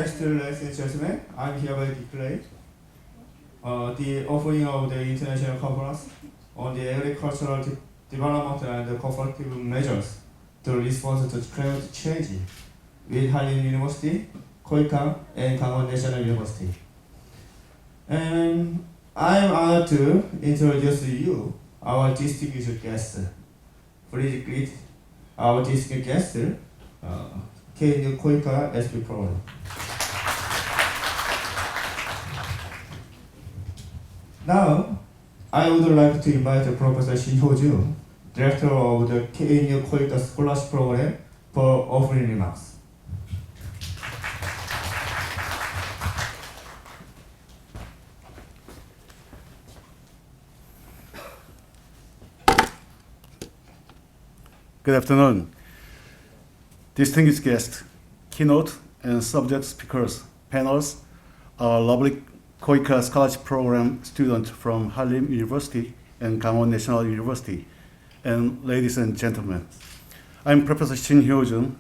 guests, ladies and gentlemen, I'm hereby declare the opening of the International Conference on the Agricultural Development and Cooperative Measures to respond to climate change with Hanlim University, KOICA, and Kangwon National University. And I'm honored to introduce to you our distinguished guests. Please greet our distinguished guests, KNU-KOICA SP program. Now, I would like to invite Professor Shin Ho-Jun, Director of the KNU-KOICA Scholarship Program, for opening remarks. Good afternoon. Distinguished guests, keynote and subject speakers, panels, our lovely KOICA Scholarship Program students from Hanlim University and Kangwon National University, and ladies and gentlemen. I'm Professor Shin Ho-Jun.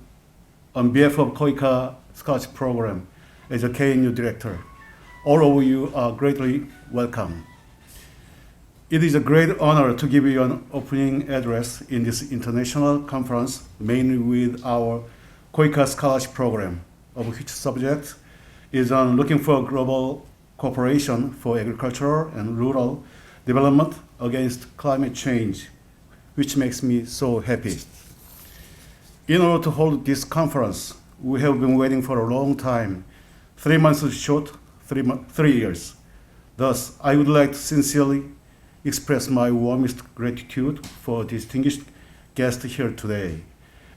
On behalf of KOICA Scholarship Program as a KNU Director, all of you are greatly welcome. It is a great honor to give you an opening address in this international conference, mainly with our KOICA Scholarship Program, of which subject is on looking for global cooperation for agricultural and rural development against climate change, which makes me so happy. In order to hold this conference, we have been waiting for a long time. 3 months is short, 3 years. Thus, I would like to sincerely express my warmest gratitude for distinguished guests here today,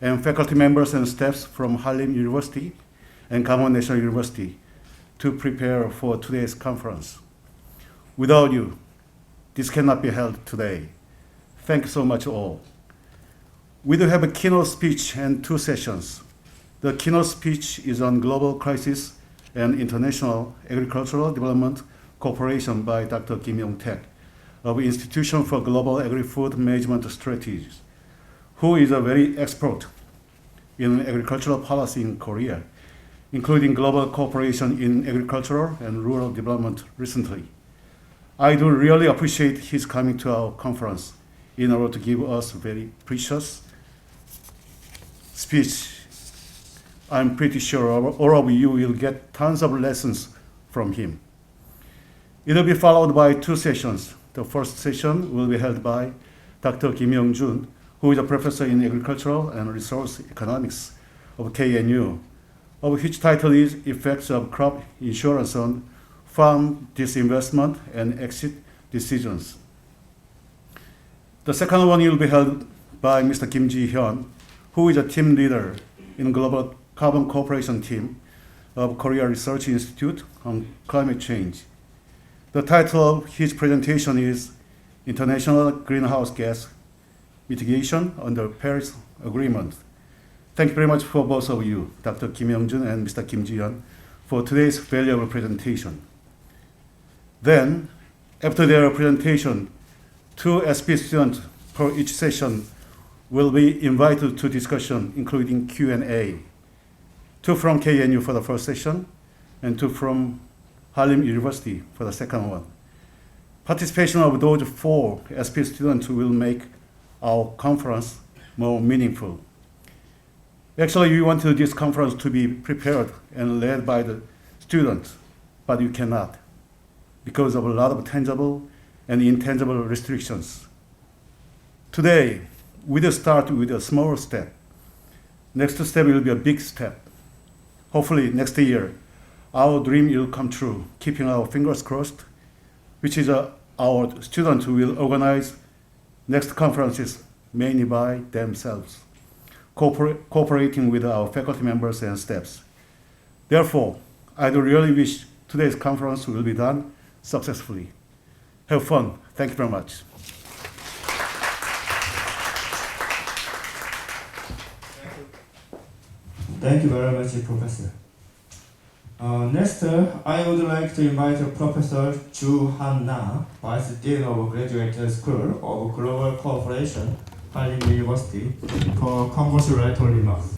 and faculty members and staffs from Hanlim University and Kangwon National University to prepare for today's conference. Without you, this cannot be held today. Thank you so much all. We do have a keynote speech and 2 sessions. The keynote speech is on global crisis and international agricultural development cooperation by Dr. Kim Yong-taek of Institution for Global Agri-Food Management Strategies, who is a very expert in agricultural policy in Korea, including global cooperation in agricultural and rural development recently. I do really appreciate his coming to our conference in order to give us very precious speech. I'm pretty sure all of you will get tons of lessons from him. It will be followed by 2 sessions. The first session will be held by Dr. Kim Yong-jun, who is a professor in agricultural and resource economics of KNU, of which title is Effects of Crop Insurance on Farm Disinvestment and Exit Decisions. The second one will be held by Mr. Kim Ji-hyun, who is a team leader in Global Carbon Cooperation Team of Korea Research Institute on Climate Change. The title of his presentation is International Greenhouse Gas Mitigation under Paris Agreement. Thank you very much for both of you, Dr. Kim Yong-jun and Mr. Kim Ji-hyun, for today's valuable presentation. Then, after their presentation, 2 SP students per each session will be invited to discussion, including Q&A. 2 from KNU for the first session, and 2 from Hanlim University for the second one. Participation of those 4 SP students will make our conference more meaningful. Actually, we wanted this conference to be prepared and led by the students, but you cannot because of a lot of tangible and intangible restrictions. Today, we will start with a small step. Next step will be a big step. Hopefully next year, our dream will come true, keeping our fingers crossed, which is our students who will organize next conferences mainly by themselves, cooperating with our faculty members and staffs. Therefore, I do really wish today's conference will be done successfully. Have fun. Thank you very much. Thank you very much, Professor. Next, I would like to invite Professor Ju Han-na, Vice Dean of Graduate School of Global Cooperation, Hanlim University, for congratulatory remarks.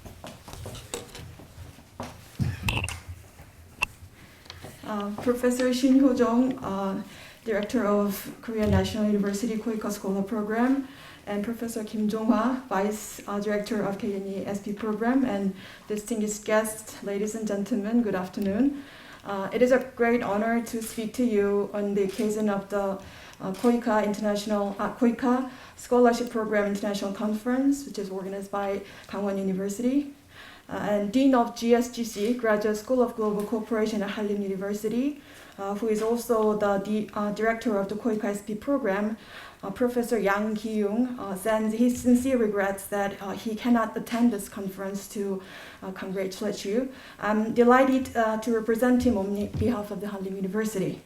Professor Shin Hyo-jong, Director of Korea National University KOICA Scholar Program, and Professor Kim Jong-hwa, Vice Director of KNU SP Program, and distinguished guests, ladies and gentlemen, good afternoon. It is a great honor to speak to you on the occasion of the KOICA Scholarship Program International Conference, which is organized by Kangwon University. And Dean of GSGC, Graduate School of Global Cooperation at Halim University, who is also the director of the KOICA SP program, Professor Yang Ki-young, sends his sincere regrets that he cannot attend this conference to congratulate you. I'm delighted to represent him on behalf of the Halim University.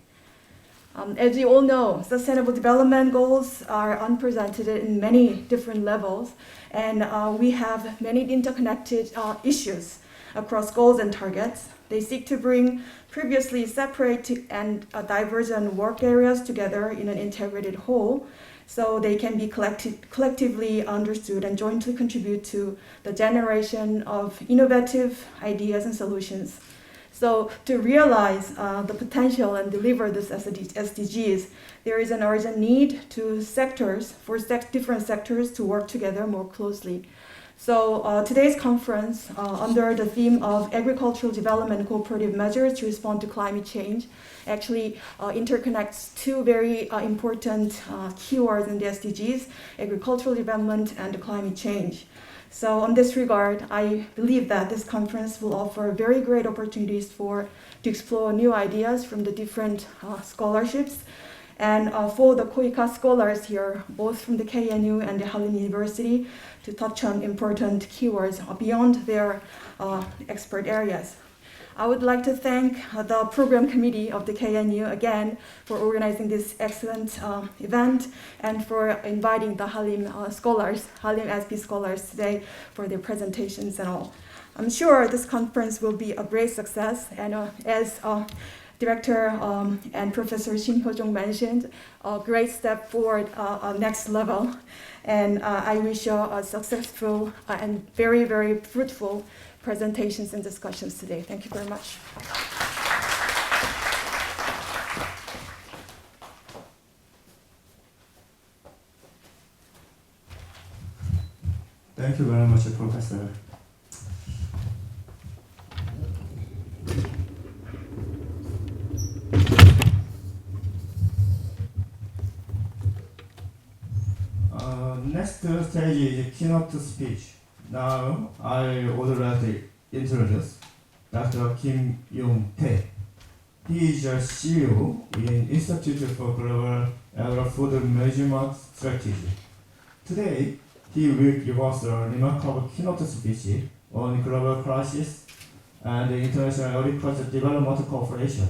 As you all know, Sustainable Development Goals are unprecedented in many different levels, and we have many interconnected issues across goals and targets. They seek to bring previously separate and divergent work areas together in an integrated whole, so they can be collectively understood and jointly contribute to the generation of innovative ideas and solutions. So to realize the potential and deliver this SDGs, there is an urgent need for different sectors to work together more closely. So today's conference, under the theme of agricultural development cooperative measures to respond to climate change, actually interconnects two very important keywords in the SDGs, agricultural development and climate change. So in this regard, I believe that this conference will offer very great opportunities to explore new ideas from the different scholarships. And for the KOICA scholars here, both from the KNU and the Halim University, to touch on important keywords beyond their expert areas. I would like to thank the program committee of the KNU again for organizing this excellent event and for inviting the Halim SP scholars today for their presentations and all. I'm sure this conference will be a great success, and as Director and Professor Shin Hyo-jong mentioned, a great step forward, next level. And I wish you a successful and very, very fruitful presentations and discussions today. Thank you very much. Thank you very much, Professor. Next stage is keynote speech. Now I would like to introduce Dr. Kim Young-tae. He is a CEO in Institute for Global Agri-Food Management Strategy. Today, he will give us a remarkable keynote speech on global crisis and international agriculture development cooperation.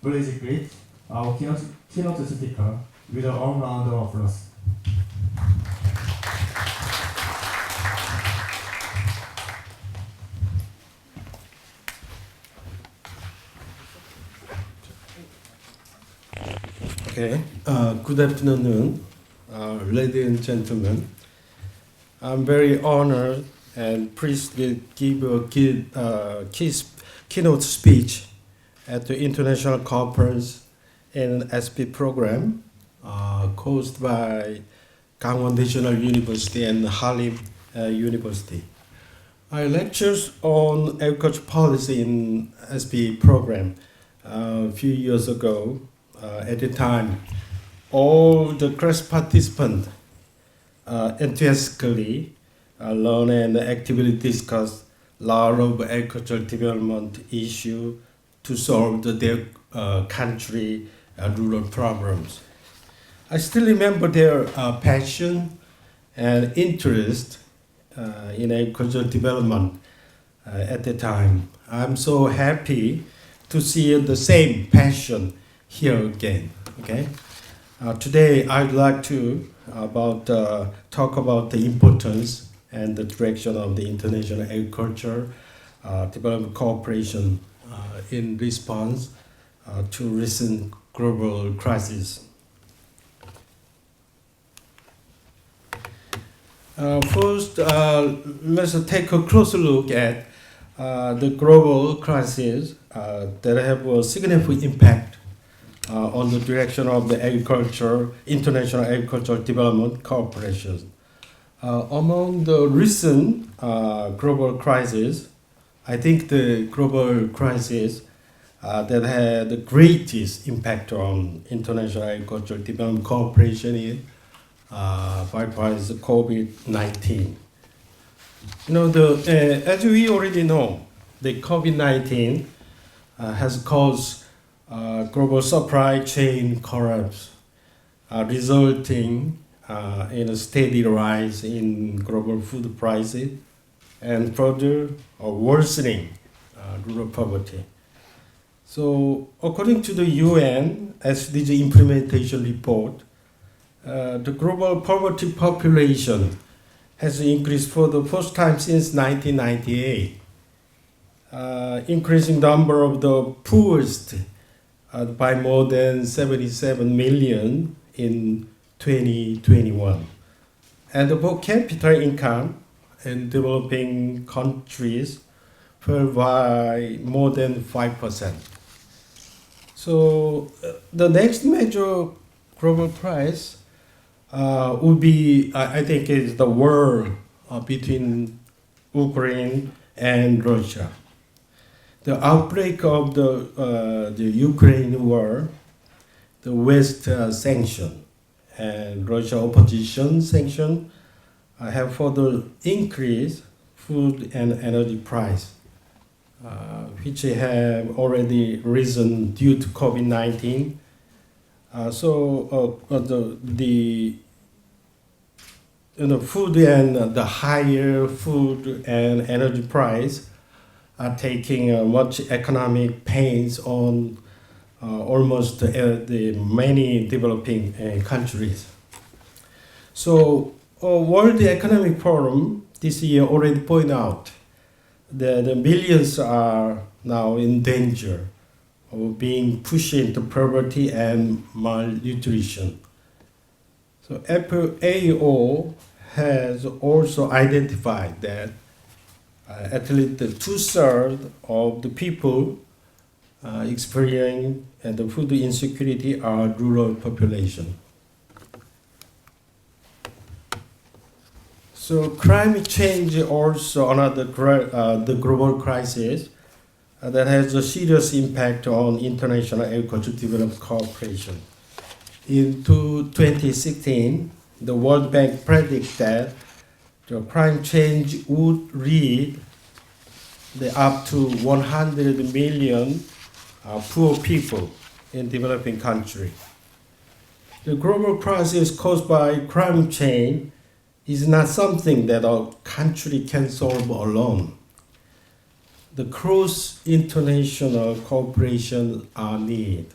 Please greet our keynote speaker with a warm round of applause. Okay, good afternoon, ladies and gentlemen. I'm very honored and pleased to give a keynote speech at the International Conference in SP program caused by Kangwon National University and Halim University. I lectures on agriculture policy in SP program a few years ago. At the time, all the class participants enthusiastically learn and actively discuss a lot of agricultural development issues to solve their country rural problems. I still remember their passion and interest in agricultural development at the time. I'm so happy to see the same passion here again. Okay. Today I'd like to talk about the importance and the direction of the international agriculture development cooperation in response to recent global crises. First, let's take a closer look at the global crisis that have a significant impact on the direction of the international agricultural development cooperation. Among the recent global crises, I think the global crisis that had the greatest impact on international agricultural development cooperation is by far is COVID-19. As we already know, the COVID-19 has caused global supply chain collapse, resulting in a steady rise in global food prices and further worsening rural poverty. So, according to the UN SDG implementation report, the global poverty population has increased for the first time since 1998. Increasing number of the poorest by more than 77 million in 2021. And the per capita income in developing countries fell by more than 5%. So the next major global crisis would be, I think, is the war between Ukraine and Russia. The outbreak of the Ukraine war, the West sanction and Russia opposition sanction have further increased food and energy price, which have already risen due to COVID-19. So the food and the higher food and energy price are taking much economic pains on almost the many developing countries. So World Economic Forum this year already pointed out that the millions are now in danger of being pushed into poverty and malnutrition. So FAO has also identified that at least 2/3 of the people experiencing the food insecurity are rural population. So climate change also another the global crisis that has a serious impact on international agricultural development cooperation. In 2016, the World Bank predicts that the climate change would lead up to 100 million poor people in developing countries. The global crisis caused by climate change is not something that a country can solve alone. The close international cooperation are needed.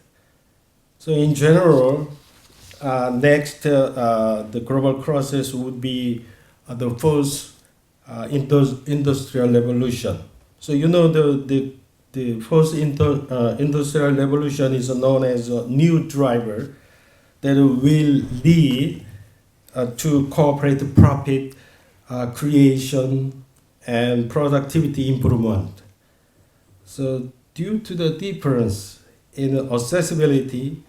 So in general, next the global crisis would be the first industrial revolution. So the first industrial revolution is known as a new driver that will lead to cooperative profit creation and productivity improvement. So due to the difference in accessibility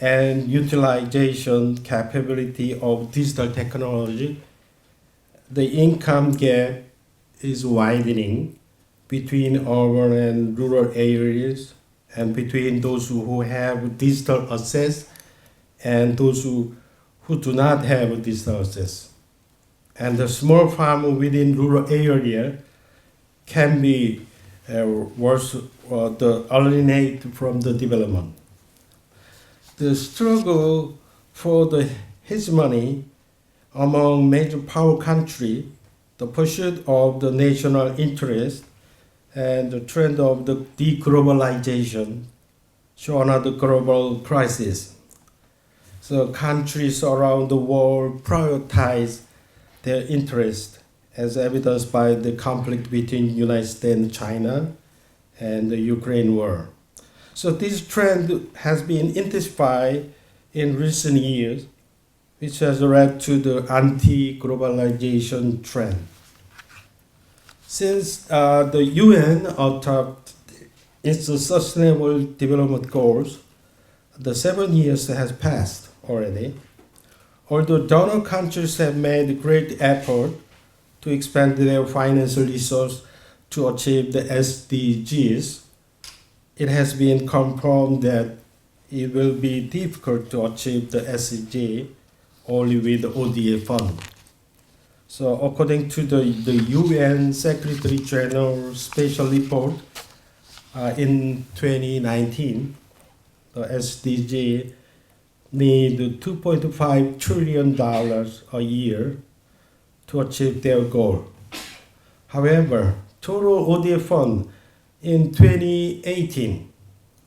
and utilization capability of digital technology, the income gap is widening between urban and rural areas and between those who have digital access and those who do not have digital access. And the small farm within rural area can be alienated from the development. The struggle for the hegemony among major power countries, the pursuit of the national interest, and the trend of the deglobalization show another global crisis. So countries around the world prioritize their interest, as evidenced by the conflict between United States and China and the Ukraine war. So this trend has been intensified in recent years, which has led to the anti-globalization trend. Since the UN adopted its Sustainable Development Goals, the 7 years has passed already. Although donor countries have made great effort to expand their financial resources to achieve the SDGs, it has been confirmed that it will be difficult to achieve the SDG only with the ODA fund. So according to the UN Secretary General Special Report in 2019, the SDG need $2.5 trillion a year to achieve their goal. However, total ODA fund in 2018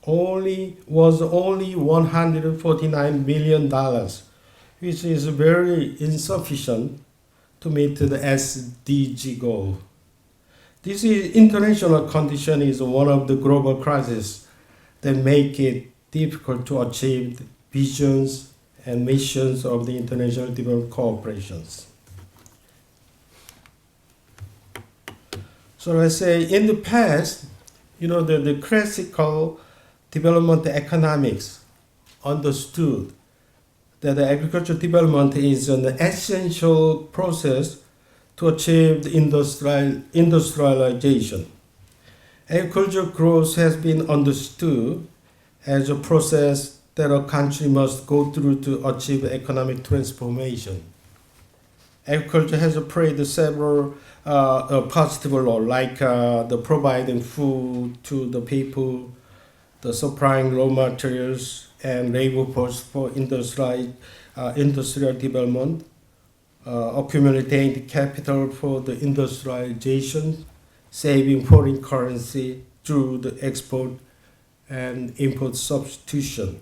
was only $149 million, which is very insufficient to meet the SDG goal. This international condition is one of the global crises that make it difficult to achieve the visions and missions of the international development cooperations. So let's say in the past, the classical development economics understood that the agricultural development is an essential process to achieve the industrialization. Agricultural growth has been understood as a process that a country must go through to achieve economic transformation. Agriculture has played several positive roles, like the providing food to the people, the supplying raw materials and labor force for industrial development, accumulating capital for the industrialization, saving foreign currency through the export and import substitution,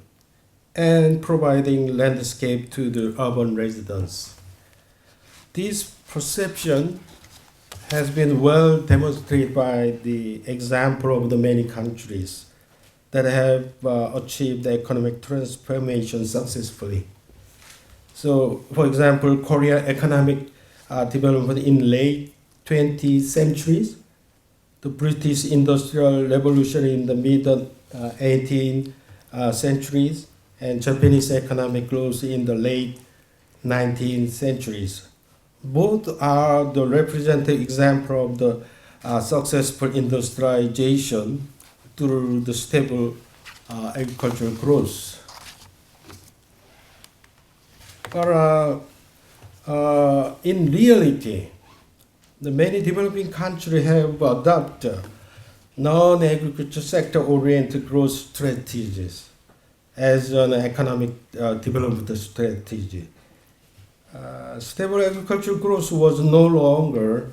and providing landscape to the urban residents. This perception has been well demonstrated by the example of the many countries that have achieved the economic transformation successfully. So, for example, Korea economic development in late 20th centuries, the British Industrial Revolution in the mid 18th centuries, and Japanese economic growth in the late 19th centuries. Both are the representative example of the successful industrialization through the stable agricultural growth. But in reality, the many developing countries have adopted non-agriculture sector-oriented growth strategies as an economic development strategy. Stable agricultural growth was no longer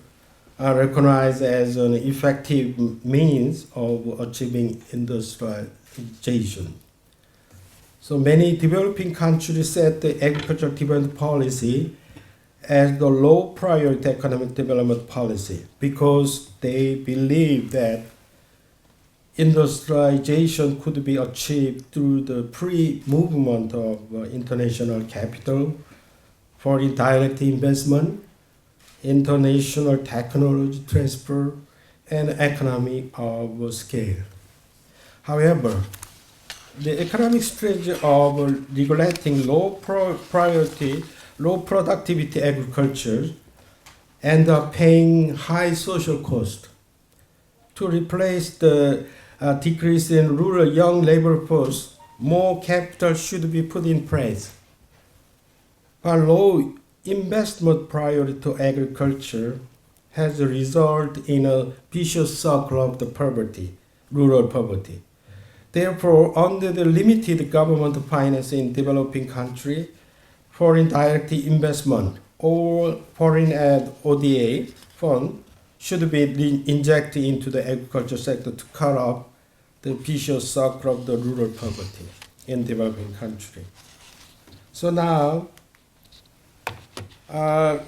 recognized as an effective means of achieving industrialization. So many developing countries set the agricultural development policy as the low priority economic development policy because they believe that industrialization could be achieved through the free movement of international capital, foreign direct investment, international technology transfer, and economy of scale. However, the economic strategy of regulating low priority, low productivity agriculture end up paying high social cost. To replace the decrease in rural young labor force, more capital should be put in place. But low investment priority to agriculture has resulted in a vicious circle of the poverty, rural poverty. Therefore, under the limited government finance in developing countries, foreign direct investment or foreign aid ODA fund should be injected into the agriculture sector to cut off the vicious circle of the rural poverty in developing countries. So now,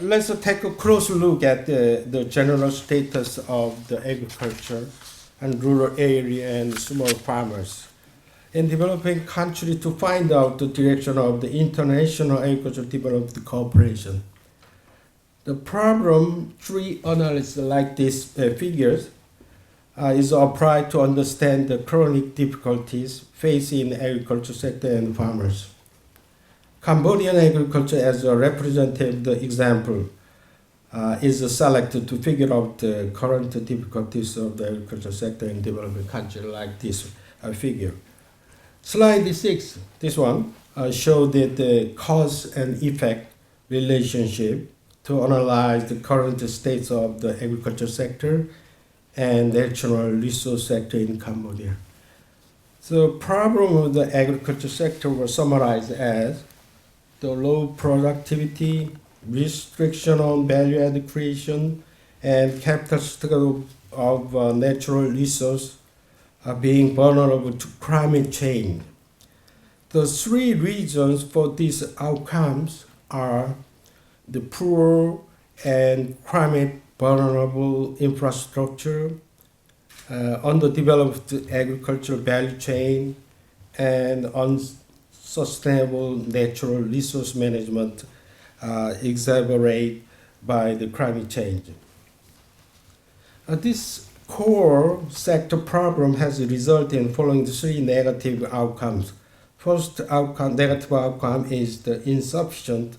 let's take a close look at the general status of the agriculture and rural area and small farmers in developing countries to find out the direction of the international agricultural development cooperation. The problem tree analysis like these figures is applied to understand the chronic difficulties facing agriculture sector and farmers. Cambodian agriculture as a representative example is selected to figure out the current difficulties of the agriculture sector in developing countries like this figure. Slide 6, this one, shows the cause and effect relationship to analyze the current states of the agriculture sector and natural resource sector in Cambodia. The problem of the agriculture sector was summarized as the low productivity, restriction on value-added creation, and capital struggle of natural resource are being vulnerable to climate change. The three reasons for these outcomes are the poor and climate vulnerable infrastructure, underdeveloped agricultural value chain, and unsustainable natural resource management exacerbated by the climate change. This core sector problem has resulted in following the three negative outcomes. First negative outcome is the insufficient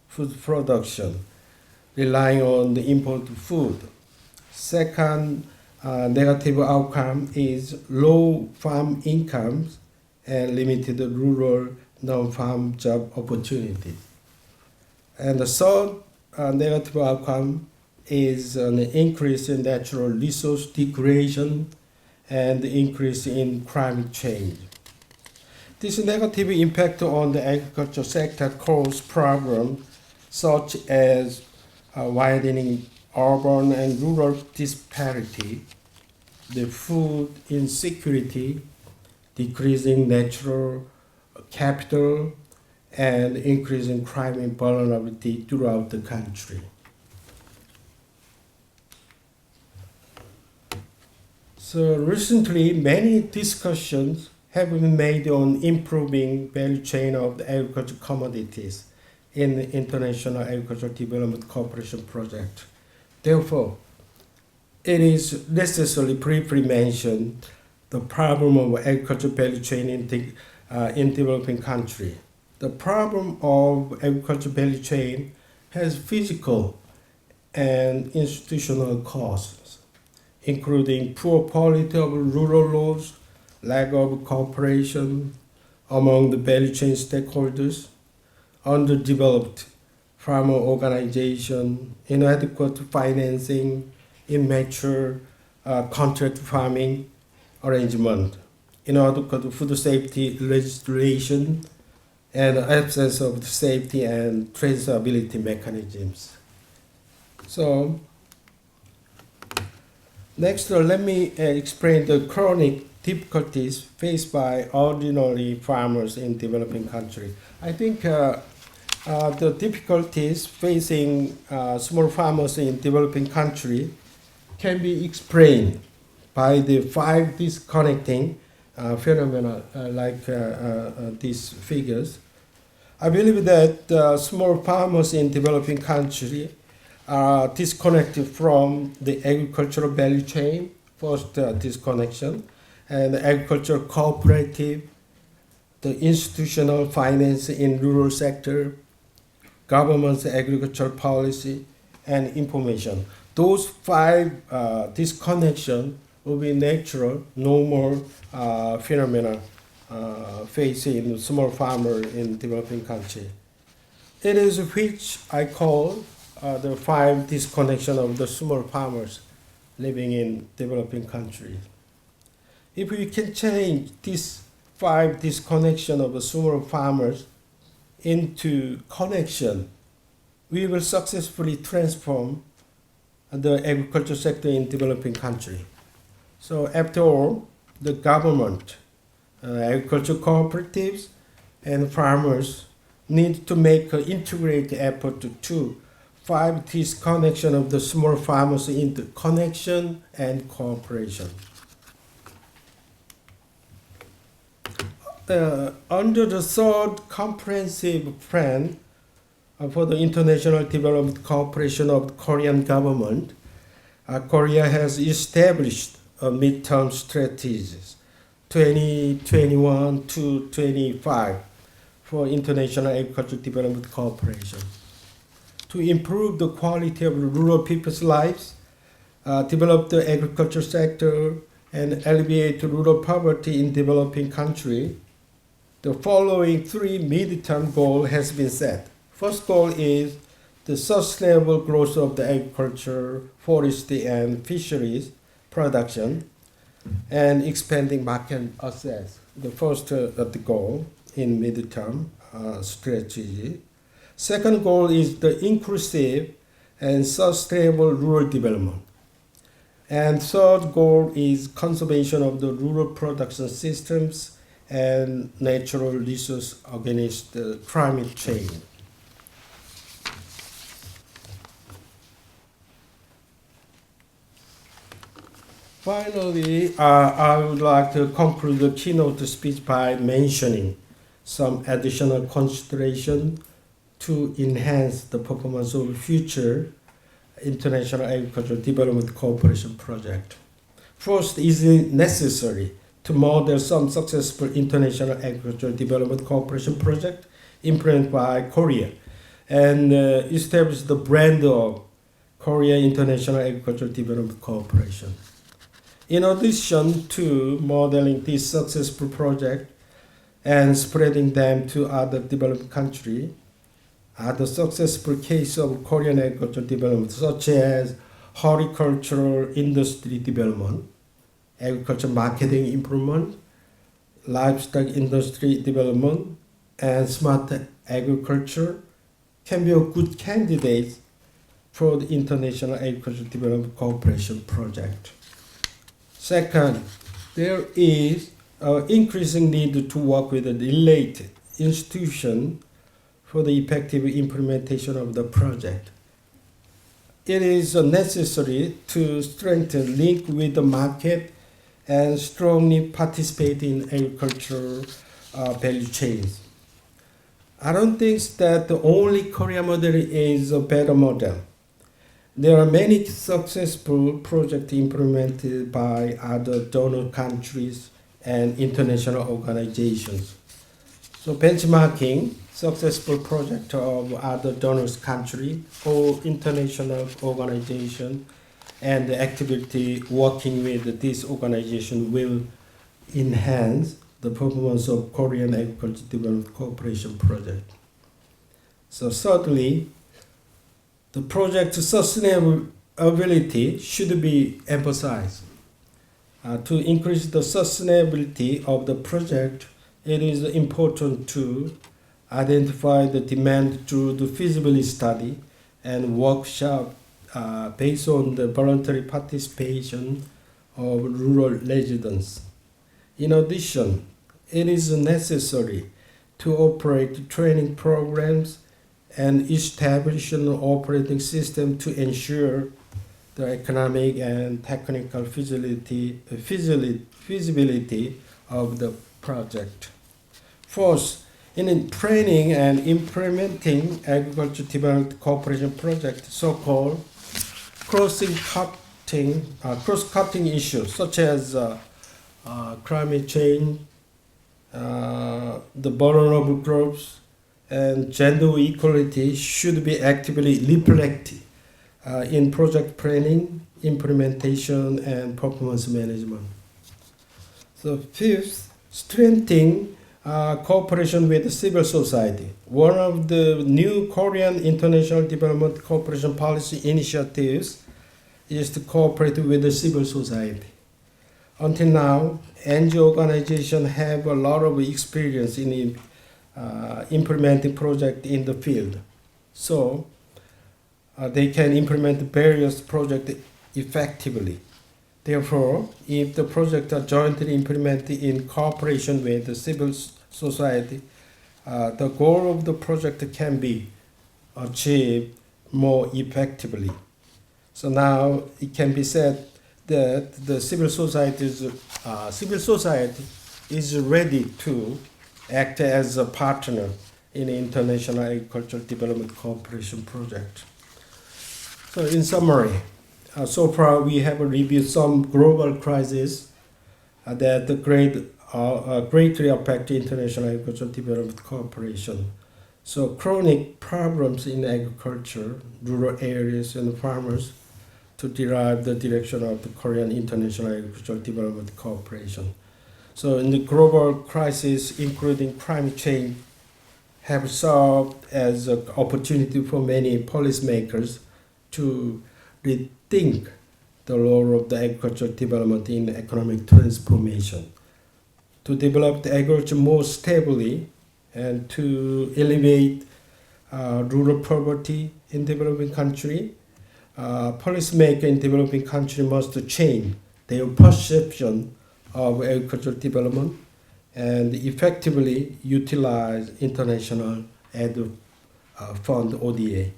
food production, relying on the imported food. Second negative outcome is low farm incomes and limited rural non-farm job opportunities. And the third negative outcome is an increase in natural resource degradation and increase in climate change. This negative impact on the agriculture sector causes problems such as widening urban and rural disparity, the food insecurity, decreasing natural capital, and increasing climate vulnerability throughout the country. So recently, many discussions have been made on improving value chain of the agricultural commodities in the International Agricultural Development Cooperation Project. Therefore, it is necessary briefly mention the problem of agricultural value chain in developing countries. The problem of agricultural value chain has physical and institutional causes, including poor quality of rural roads, lack of cooperation among the value chain stakeholders, underdeveloped farmer organization, inadequate financing, immature contract farming arrangement, inadequate food safety legislation, and absence of safety and traceability mechanisms. So, next, let me explain the chronic difficulties faced by ordinary farmers in developing countries. I think the difficulties facing small farmers in developing countries can be explained by the 5 disconnecting phenomena like these figures. I believe that small farmers in developing countries are disconnected from the agricultural value chain, first disconnection, and the agricultural cooperative, the institutional finance in rural sector, government's agricultural policy, and information. Those 5 disconnection will be natural, normal phenomena facing small farmer in developing country. It is which I call the 5 disconnection of the small farmers living in developing countries. If we can change these 5 disconnection of the small farmers into connection, we will successfully transform the agriculture sector in developing country. So after all, the government, agricultural cooperatives, and farmers need to make an integrated effort to 5 disconnection of the small farmers into connection and cooperation. Under the 3rd comprehensive plan, for the international development cooperation of the Korean government, Korea has established a midterm strategies 2021 to 25 for international agricultural development cooperation. To improve the quality of rural people's lives, develop the agriculture sector, and alleviate rural poverty in developing countries, the following 3 midterm goals has been set. First goal is the sustainable growth of the agriculture, forestry, and fisheries production, and expanding market access. The first the goal in midterm strategy. Second goal is the inclusive and sustainable rural development. And third goal is conservation of the rural production systems and natural resource against climate change. Finally, I would like to conclude the keynote speech by mentioning some additional consideration to enhance the performance of future international agricultural development cooperation project. First, is it necessary to model some successful international agricultural development cooperation project implemented by Korea and establish the brand of Korea International Agricultural Development Cooperation. In addition to modeling this successful project and spreading them to other developed countries, other successful cases of Korean agricultural development, such as horticultural industry development, agriculture marketing improvement, livestock industry development, and smart agriculture, can be a good candidate for the International Agricultural Development Cooperation Project. Second, there is an increasing need to work with the related institution for the effective implementation of the project. It is necessary to strengthen link with the market and strongly participate in agricultural value chains. I don't think that the only Korea model is a better model. There are many successful projects implemented by other donor countries and international organizations. So benchmarking successful projects of other donors country or international organization and the activity working with this organization will enhance the performance of Korean Agriculture Development Cooperation Project. So thirdly, the project's sustainability should be emphasized. To increase the sustainability of the project, it is important to identify the demand through the feasibility study and workshop based on the voluntary participation of rural residents. In addition, it is necessary to operate training programs and establish an operating system to ensure the economic and technical feasibility of the project. Fourth, in training and implementing agriculture development cooperation project, so-called cross-cutting issues such as climate change, the vulnerable groups, and gender equality should be actively reflected in project planning, implementation, and performance management. So fifth, strengthening cooperation with civil society. One of the new Korean International Development Cooperation Policy initiatives is to cooperate with the civil society. Until now, NGO organizations have a lot of experience in implementing projects in the field. So they can implement various projects effectively. Therefore, if the projects are jointly implemented in cooperation with the civil society, the goal of the project can be achieved more effectively. So now it can be said that the civil society is ready to act as a partner in International Agricultural Development Cooperation Project. So in summary, so far we have reviewed some global crises that greatly affect international agricultural development cooperation. So chronic problems in agriculture, rural areas and farmers to derive the direction of the Korean International Agricultural Development Cooperation. So in the global crisis, including climate change, have served as an opportunity for many policymakers to rethink the role of the agricultural development in economic transformation, to develop the agriculture more stably and to alleviate rural poverty in developing country. Policymakers in developing country must change their perception of agricultural development and effectively utilize international aid fund ODA.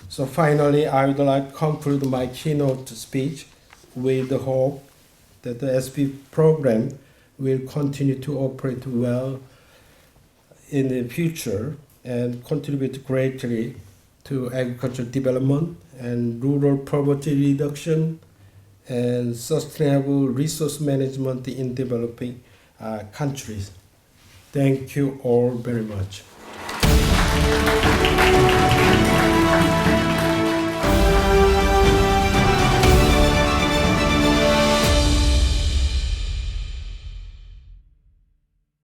So finally, I would like to conclude my keynote speech with the hope that the SP program will continue to operate well in the future and contribute greatly to agricultural development and rural poverty reduction and sustainable resource management in developing countries. Thank you all very much.